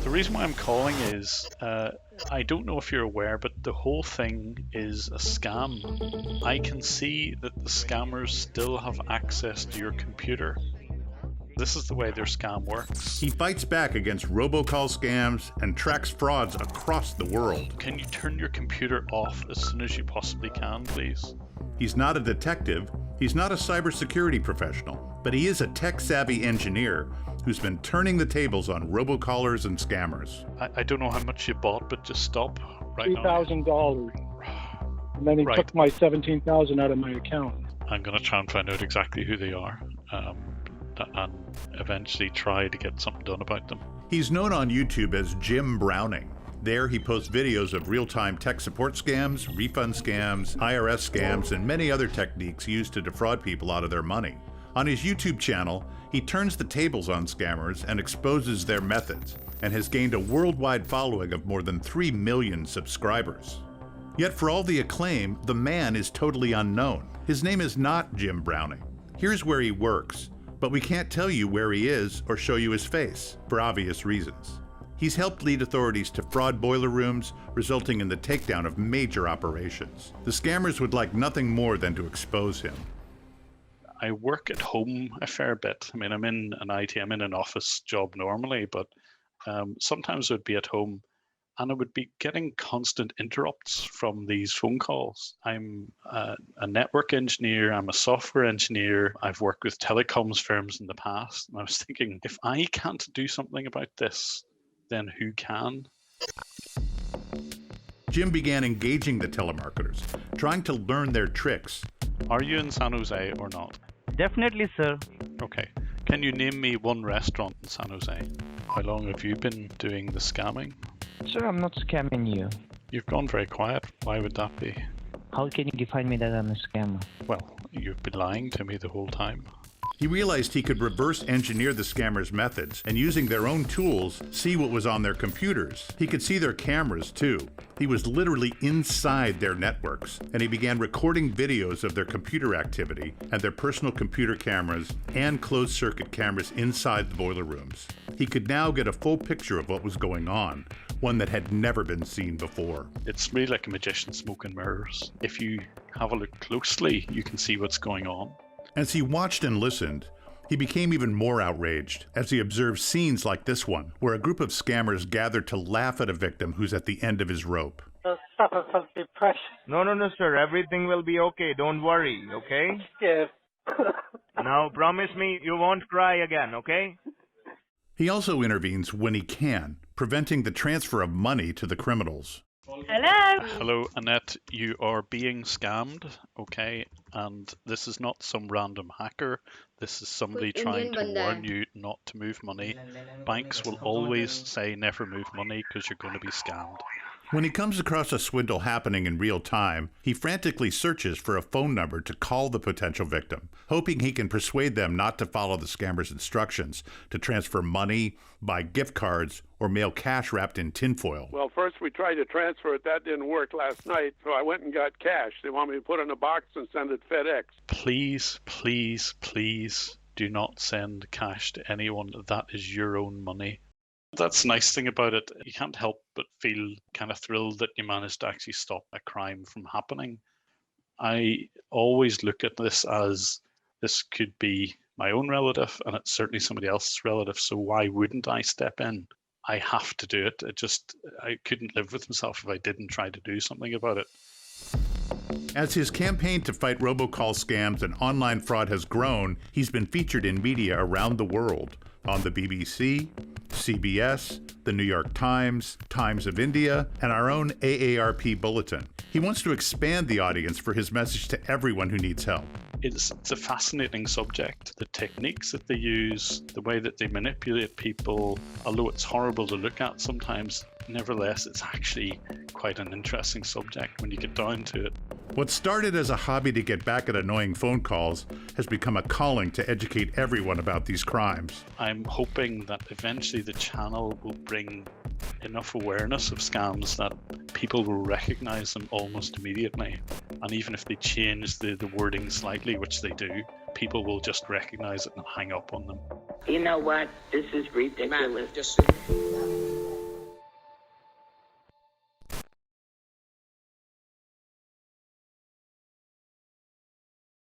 The reason why I'm calling is, I don't know if you're aware, but the whole thing is a scam. I can see that the scammers still have access to your computer. This is the way their scam works. He fights back against robocall scams and tracks frauds across the world. Can you turn your computer off as soon as you possibly can, please? He's not a detective, he's not a cybersecurity professional, but he is a tech-savvy engineer who's been turning the tables on robocallers and scammers. I don't know how much you bought, but just stop right now. $3,000. And then he took my $17,000 out of my account. I'm going to try and find out exactly who they are, and eventually try to get something done about them. He's known on YouTube as Jim Browning. There he posts videos of real-time tech support scams, refund scams, IRS scams, and many other techniques used to defraud people out of their money. On his YouTube channel, he turns the tables on scammers and exposes their methods, and has gained a worldwide following of more than 3 million subscribers. Yet for all the acclaim, the man is totally unknown. His name is not Jim Browning. Here's where he works, but we can't tell you where he is or show you his face, for obvious reasons. He's helped lead authorities to fraud boiler rooms, resulting in the takedown of major operations. The scammers would like nothing more than to expose him. I work at home a fair bit. I mean, I'm in an office job normally, but sometimes I would be at home and I would be getting constant interrupts from these phone calls. I'm a network engineer, I'm a software engineer, I've worked with telecoms firms in the past, and I was thinking, if I can't do something about this, then who can? Jim began engaging the telemarketers, trying to learn their tricks. Are you in San Jose or not? Definitely, sir. Okay. Can you name me one restaurant in San Jose? How long have you been doing the scamming? Sir, I'm not scamming you. You've gone very quiet. Why would that be? How can you define me that I'm a scammer? Well, you've been lying to me the whole time. He realized he could reverse engineer the scammers' methods and, using their own tools, see what was on their computers. He could see their cameras too. He was literally inside their networks, and he began recording videos of their computer activity and their personal computer cameras and closed-circuit cameras inside the boiler rooms. He could now get a full picture of what was going on, one that had never been seen before. It's really like a magician smoking mirrors. If you have a look closely, you can see what's going on. As he watched and listened, he became even more outraged as he observed scenes like this one, where a group of scammers gathered to laugh at a victim who's at the end of his rope. Suffer from depression. No, sir. Everything will be okay. Don't worry, okay? Yes. Now, promise me you won't cry again, okay? He also intervenes when he can, preventing the transfer of money to the criminals. Hello. Hello, Annette. You are being scammed, okay? And this is not some random hacker. This is somebody trying to warn you not to move money. Banks will always say never move money because you're going to be scammed. When he comes across a swindle happening in real time, he frantically searches for a phone number to call the potential victim, hoping he can persuade them not to follow the scammer's instructions to transfer money, buy gift cards, or mail cash wrapped in tinfoil. Well, first we tried to transfer it. That didn't work last night, so I went and got cash. They want me to put it in a box and send it FedEx. Please, please, please do not send cash to anyone. That is your own money. That's the nice thing about it. You can't help but feel kind of thrilled that you managed to actually stop a crime from happening. I always look at this as this could be my own relative, and it's certainly somebody else's relative, so why wouldn't I step in? I have to do it. I couldn't live with myself if I didn't try to do something about it. As his campaign to fight robocall scams and online fraud has grown, he's been featured in media around the world, on the BBC, CBS, the New York Times, Times of India, and our own AARP bulletin. He wants to expand the audience for his message to everyone who needs help. It's a fascinating subject. The techniques that they use, the way that they manipulate people, although it's horrible to look at sometimes, nevertheless, it's actually quite an interesting subject when you get down to it. What started as a hobby to get back at annoying phone calls has become a calling to educate everyone about these crimes. I'm hoping that eventually the channel will bring enough awareness of scams that people will recognize them almost immediately. And even if they change the wording slightly, which they do, people will just recognize it and hang up on them. You know what? This is ridiculous. Man, just